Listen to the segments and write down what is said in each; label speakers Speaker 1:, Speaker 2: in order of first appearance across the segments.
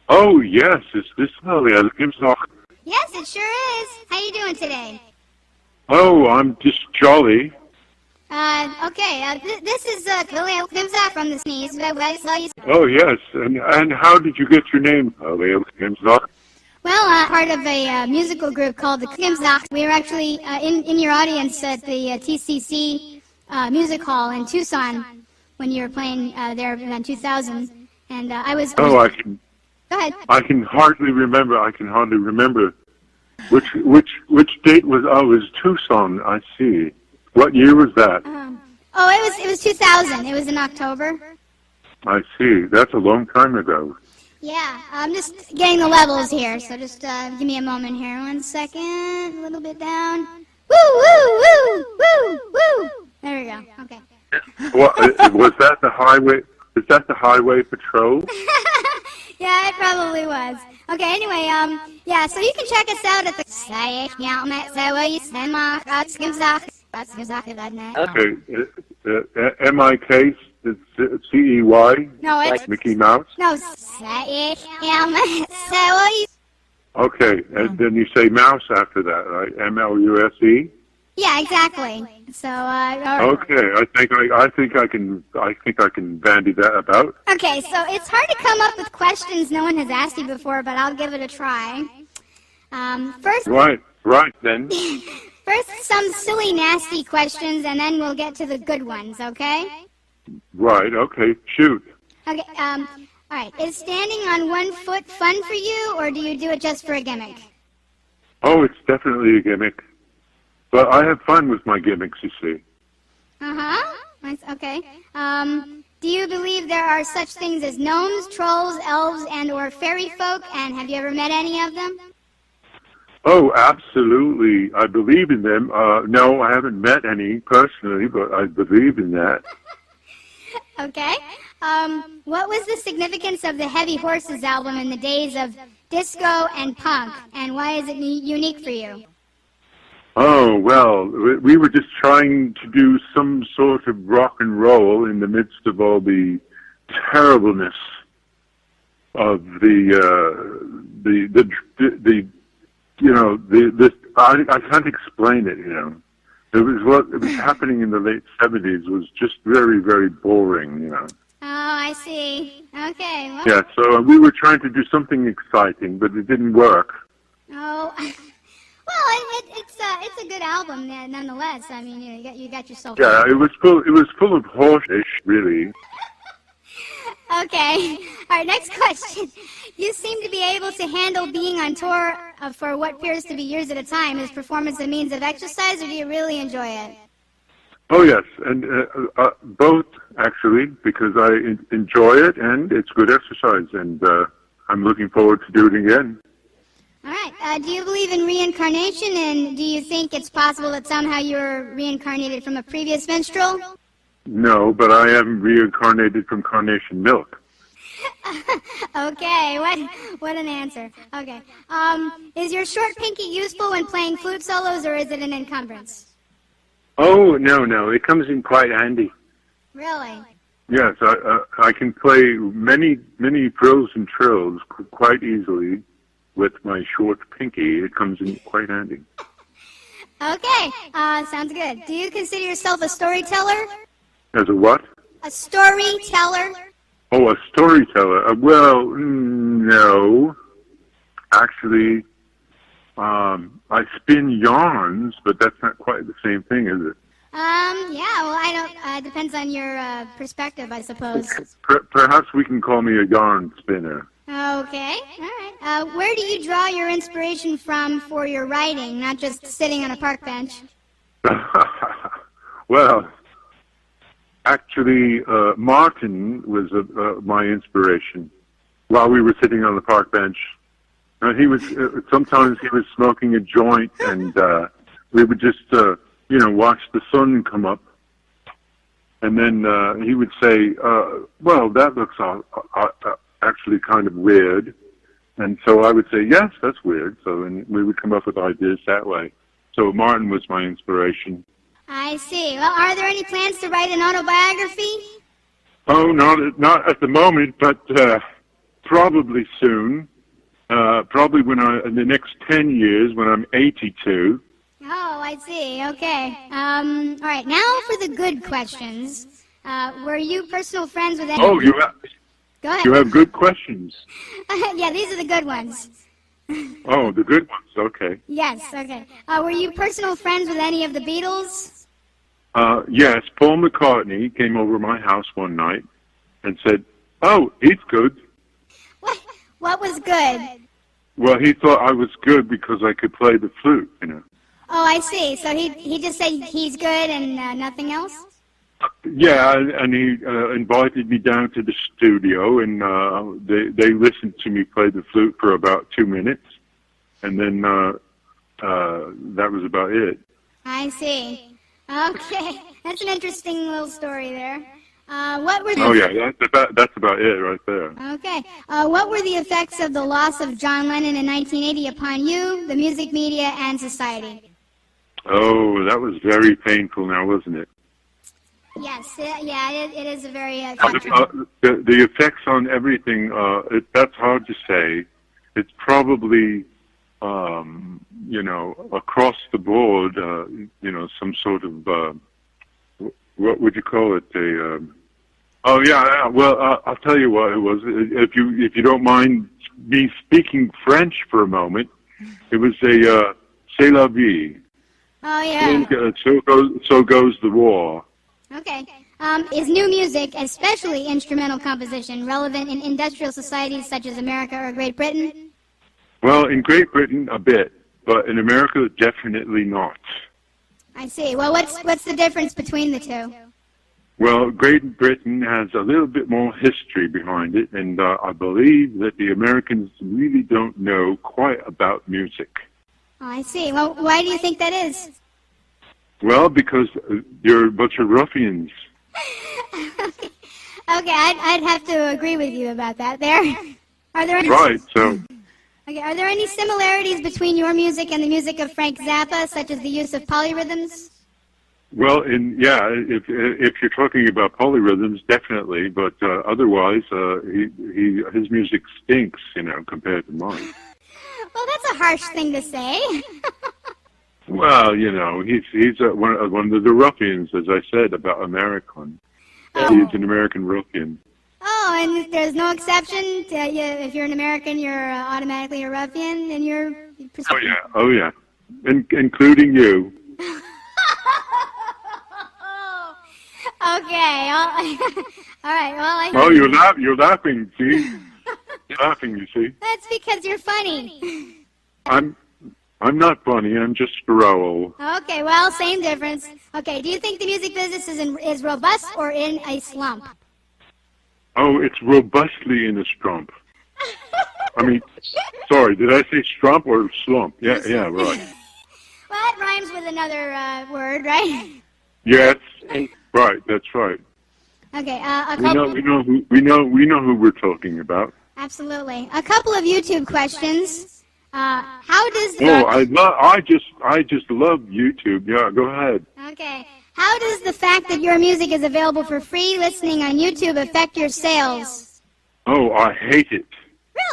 Speaker 1: Oh, yes, is this Halloweenie Roast?
Speaker 2: Yes, it sure is. How you doing today?
Speaker 1: Oh, I'm just jolly.
Speaker 2: Okay, this is Halloweenie Roast from the Sneeze.
Speaker 1: Oh, yes, and how did you get your name, Halloweenie Roast?
Speaker 2: Well, part of a musical group called the Klimzach. We were actually in your audience at the TCC Music Hall in Tucson when you were playing there in 2000. And I was...
Speaker 1: Oh, I can...
Speaker 2: Go ahead.
Speaker 1: I can hardly remember. Which date was... Oh, it was Tucson, I see. What year was that?
Speaker 2: It was 2000. It was in October.
Speaker 1: I see. That's a long time ago.
Speaker 2: Yeah, I'm just getting the levels here, so just give me a moment here. 1 second, a little bit down. Woo, woo, woo, woo, woo. There we go. Okay.
Speaker 1: Was that the highway? Is that the highway patrol?
Speaker 2: Yeah, it probably was. Okay, anyway, yeah, so you can check us out at the
Speaker 1: Okay. M-I-K, C-E-Y?
Speaker 2: No, it's...
Speaker 1: Like Mickey Mouse?
Speaker 2: No,
Speaker 1: Okay, and then you say mouse after that, right? M-L-U-S-E?
Speaker 2: Yeah, exactly. So,
Speaker 1: Okay, I think I can bandy that about.
Speaker 2: Okay, so it's hard to come up with questions no one has asked you before, but I'll give it a try. First...
Speaker 1: Right then.
Speaker 2: First, some silly, nasty questions, and then we'll get to the good ones, okay?
Speaker 1: Right, okay, shoot.
Speaker 2: Okay, alright. Is standing on 1 foot fun for you, or do you do it just for a gimmick?
Speaker 1: Oh, it's definitely a gimmick. But I have fun with my gimmicks, you see.
Speaker 2: Uh-huh. Nice, okay. Do you believe there are such things as gnomes, trolls, elves, and or fairy folk, and have you ever met any of them?
Speaker 1: Oh, absolutely. I believe in them. No, I haven't met any personally, but I believe in that.
Speaker 2: Okay. What was the significance of the Heavy Horses album in the days of disco and punk, and why is it unique for you?
Speaker 1: Oh, well, we were just trying to do some sort of rock and roll in the midst of all the terribleness of I can't explain it, you know. It was happening in the late 70s was just very, very boring, you know.
Speaker 2: Oh, I see. Okay. Well,
Speaker 1: yeah, so we were trying to do something exciting, but it didn't work.
Speaker 2: Oh, well, it's a good album nonetheless. I mean, you got yourself.
Speaker 1: Yeah, it was full of horse-ish, really.
Speaker 2: Okay. All right, next question. You seem to be able to handle being on tour for what appears to be years at a time. Is performance a means of exercise, or do you really enjoy it?
Speaker 1: Oh, yes, and both, actually, because I enjoy it, and it's good exercise, and I'm looking forward to do it again.
Speaker 2: All right. Do you believe in reincarnation, and do you think it's possible that somehow you were reincarnated from a previous minstrel?
Speaker 1: No, but I am reincarnated from carnation milk.
Speaker 2: Okay, what an answer. Okay. Is your short pinky useful when playing flute solos, or is it an encumbrance?
Speaker 1: Oh, no, it comes in quite handy.
Speaker 2: Really?
Speaker 1: Yes, I can play many frills and trills quite easily with my short pinky. It comes in quite handy.
Speaker 2: Okay, sounds good. Do you consider yourself a storyteller?
Speaker 1: As a what?
Speaker 2: A storyteller?
Speaker 1: Oh, a storyteller. Well, no. Actually, I spin yarns, but that's not quite the same thing, is it?
Speaker 2: Yeah, well, I don't, depends on your, perspective, I suppose.
Speaker 1: Perhaps we can call me a yarn spinner.
Speaker 2: Okay, alright. Where do you draw your inspiration from for your writing, not just sitting on a park bench?
Speaker 1: Well, actually, Martin was my inspiration while we were sitting on the park bench. He was sometimes he was smoking a joint, and we would just watch the sun come up, and then he would say, "Well, that looks actually kind of weird," and so I would say, "Yes, that's weird." So and we would come up with ideas that way. So Martin was my inspiration.
Speaker 2: I see. Well, are there any plans to write an autobiography?
Speaker 1: Oh, not at the moment, but Probably soon. Probably in the next 10 years when I'm 82.
Speaker 2: Oh, I see. Okay. All right. Now for the good questions. Were you personal friends with any?
Speaker 1: Oh,
Speaker 2: Go ahead.
Speaker 1: you have good questions.
Speaker 2: Yeah, these are the good ones.
Speaker 1: Oh, the good ones. Okay.
Speaker 2: Yes. Okay. Were you personal friends with any of the Beatles?
Speaker 1: Yes, Paul McCartney came over my house one night and said, "Oh, he's good."
Speaker 2: What was good?
Speaker 1: Well, he thought I was good because I could play the flute, you know.
Speaker 2: Oh, I see. So he just said he's good and nothing else?
Speaker 1: Yeah, and he invited me down to the studio, and they listened to me play the flute for about 2 minutes, and then that was about it.
Speaker 2: I see. Okay, that's an interesting little story there. What were the?
Speaker 1: Oh yeah, that's about it right there.
Speaker 2: Okay. What were the effects of the loss of John Lennon in 1980 upon you, the music media, and society?
Speaker 1: Oh, that was very painful now, wasn't it?
Speaker 2: Yes, it is a very
Speaker 1: the effects on everything, that's hard to say. It's probably, across the board, some sort of, what would you call it? I'll tell you what it was. If you don't mind me speaking French for a moment, it was a, c'est la vie.
Speaker 2: Oh, yeah.
Speaker 1: So goes the war.
Speaker 2: Okay. Is new music, especially instrumental composition, relevant in industrial societies such as America or Great Britain?
Speaker 1: Well, in Great Britain, a bit, but in America, definitely not.
Speaker 2: I see. Well, what's the difference between the two?
Speaker 1: Well, Great Britain has a little bit more history behind it, and I believe that the Americans really don't know quite about music.
Speaker 2: Oh, I see. Well, why do you think that is?
Speaker 1: Well, because you're a bunch of ruffians.
Speaker 2: Okay, I'd have to agree with you about that. Are there any?
Speaker 1: Right. So.
Speaker 2: Okay. Are there any similarities between your music and the music of Frank Zappa, such as the use of polyrhythms?
Speaker 1: Well, if you're talking about polyrhythms, definitely. But otherwise, his music stinks, compared to mine.
Speaker 2: Well, that's a harsh thing to say.
Speaker 1: Well, he's one of the ruffians, as I said about American.
Speaker 2: Oh.
Speaker 1: He's an American ruffian.
Speaker 2: Oh, and there's no exception to if you're an American, you're automatically a ruffian, and you're.
Speaker 1: Oh yeah, including you.
Speaker 2: Okay. All right. Well,
Speaker 1: Oh, you're laughing. See, you're laughing. You see.
Speaker 2: That's because you're funny.
Speaker 1: I'm not funny. I'm just Raoul.
Speaker 2: Okay. Well, same difference. Okay. Do you think the music business is robust or in a slump?
Speaker 1: Oh, it's robustly in a slump. I mean, sorry, did I say strump or slump? Yeah, right.
Speaker 2: Well, that rhymes with another word, right?
Speaker 1: Yes, right. That's right.
Speaker 2: Okay.
Speaker 1: We know who we're talking about.
Speaker 2: Absolutely. A couple of YouTube questions. How does
Speaker 1: I just love YouTube. Yeah, go ahead.
Speaker 2: Okay. How does the fact that your music is available for free listening on YouTube affect your sales?
Speaker 1: Oh, I hate it.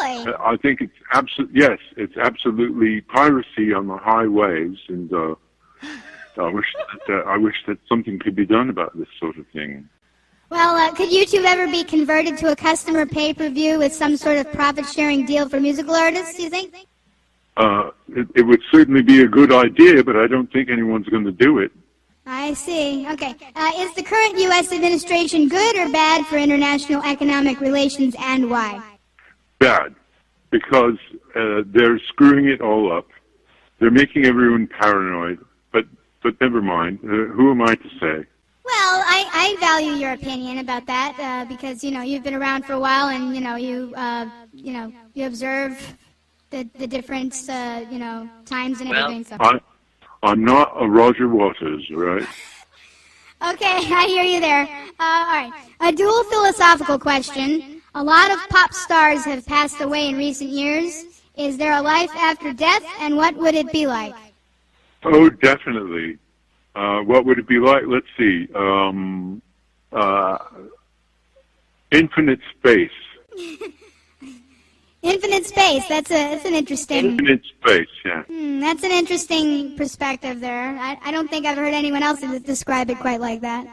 Speaker 2: Really?
Speaker 1: I think it's absolutely piracy on the highways, and I wish that something could be done about this sort of thing.
Speaker 2: Well, could YouTube ever be converted to a customer pay-per-view with some sort of profit-sharing deal for musical artists, do you think?
Speaker 1: It would certainly be a good idea, but I don't think anyone's going to do it.
Speaker 2: I see. Okay. Is the current U.S. administration good or bad for international economic relations, and why?
Speaker 1: Bad, because they're screwing it all up. They're making everyone paranoid. But never mind. Who am I to say?
Speaker 2: Well, I value your opinion about that because you've been around for a while, and you observe the different times and everything. So.
Speaker 1: I'm not a Roger Waters, right?
Speaker 2: Okay, I hear you there. All right. A dual philosophical question. A lot of pop stars have passed away in recent years. Is there a life after death, and what would it be like?
Speaker 1: Oh, definitely. What would it be like? Let's see. Infinite space.
Speaker 2: Infinite space. That's an interesting.
Speaker 1: Infinite space, yeah.
Speaker 2: That's an interesting perspective there. I don't think I've heard anyone else describe it quite like that.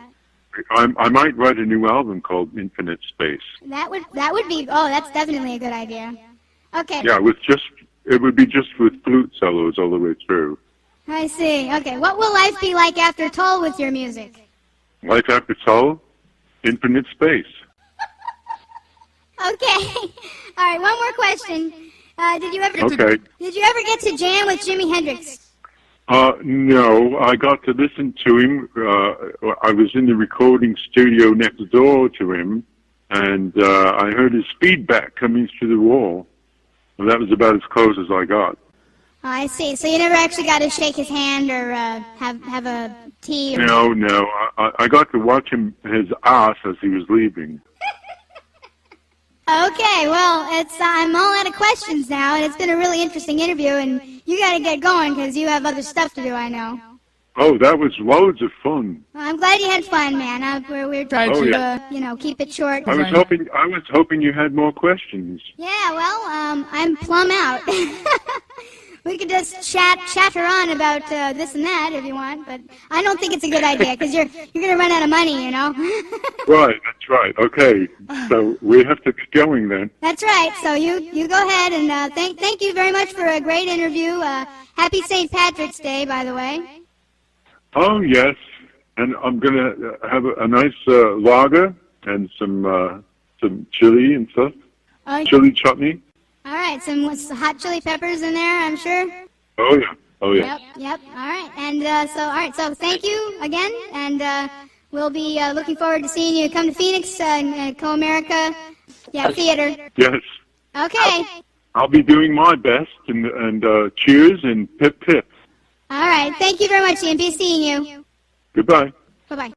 Speaker 1: I might write a new album called Infinite Space.
Speaker 2: That would be. Oh, that's definitely a good idea. Okay.
Speaker 1: Yeah, it would be just with flute solos all the way through.
Speaker 2: I see. Okay. What will life be like after Toll with your music?
Speaker 1: Life after Toll? Infinite space.
Speaker 2: Okay. All right. One more question. Did you ever get to jam with Jimi Hendrix?
Speaker 1: No. I got to listen to him. I was in the recording studio next door to him, and I heard his feedback coming through the wall. And that was about as close as I got.
Speaker 2: Oh, I see. So you never actually got to shake his hand or have a tea? Or...
Speaker 1: No. I got to watch his ass as he was leaving.
Speaker 2: Okay, well, I'm all out of questions now, and it's been a really interesting interview, and you got to get going because you have other stuff to do, I know.
Speaker 1: Oh, that was loads of fun.
Speaker 2: Well, I'm glad you had fun, man. We're trying to, keep it short.
Speaker 1: I was hoping you had more questions.
Speaker 2: Yeah, well, I'm plumb out. We could just chatter on about this and that if you want, but I don't think it's a good idea because you're going to run out of money, you know.
Speaker 1: Right, that's right. Okay, so we have to get going then.
Speaker 2: That's right. So you go ahead and thank you very much for a great interview. Happy St. Patrick's Day, by the way.
Speaker 1: Oh yes, and I'm going to have a nice lager and some chili and stuff. Chili chutney.
Speaker 2: All right, some hot chili peppers in there, I'm sure.
Speaker 1: Oh yeah.
Speaker 2: Yep. All right, and so thank you again, and we'll be looking forward to seeing you come to Phoenix and Co-America, Theater.
Speaker 1: Yes.
Speaker 2: Okay.
Speaker 1: I'll be doing my best, and cheers and pip pip.
Speaker 2: All right, thank you very much, Ian. Be seeing you.
Speaker 1: Goodbye.
Speaker 2: Bye bye.